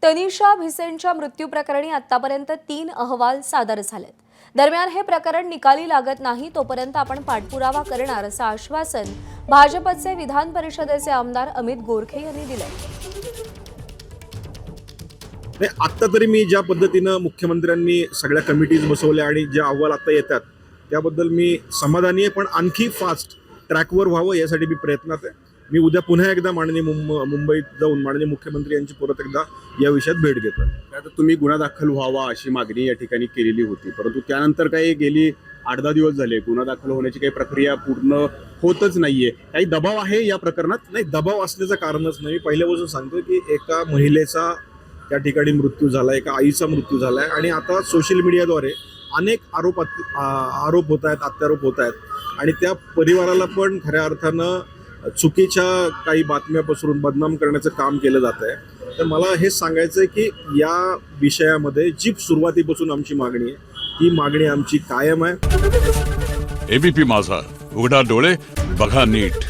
तनिषा भिसेंच्या मृत्यू प्रकरणी आतापर्यंत 3 अहवाल सादर झालेत। दरम्यान हे प्रकरण निकाली लागत नाही तोपर्यंत आपण पाठपुरावा करणार असं आश्वासन भाजपचे विधान परिषदेचे आमदार अमित गोरखे यांनी दिलंय। आता तरी मी ज्या पद्धतीनं मुख्यमंत्र्यांनी सगळ्या कमिटीज बसवल्या आणि जे अहवाल आता येतात त्याबद्दल मी समाधानी आहे, पण आणखी फास्ट ट्रॅकवर व्हावं यासाठी मी प्रयत्नात आहे। मी उद्या पुन्हा एकदा माननीय मुंबईत जाऊन माननीय मुख्यमंत्री यांची परत एकदा या विषयात भेट घेतो। आता तुम्ही गुन्हा दाखल व्हावा अशी मागणी या ठिकाणी केलेली होती, परंतु त्यानंतर काही गेली 8-10 दिवस झाले गुन्हा दाखल होण्याची काही प्रक्रिया पूर्ण होतच नाहीये। काही दबाव आहे या प्रकरणात? नाही, दबाव असण्याचं कारणच नाही। पहिल्यापासून सांगतो की एका महिलेचा त्या ठिकाणी मृत्यू झाला, एका आईचा मृत्यू झालाय आणि आता सोशल मीडियाद्वारे अनेक आरोप होत आहेत, अत्यारोप होत आहेत आणि त्या परिवाराला पण खऱ्या अर्थानं चुकीच्या काही बातम्या पसरून बदनाम करण्याचं काम केलं जात आहे। तर मला हेच सांगायचं आहे की या विषयामध्ये जी सुरुवातीपासून आमची मागणी आहे ती मागणी आमची कायम आहे। एबीपी माझा, उघडा डोळे बघा नीट।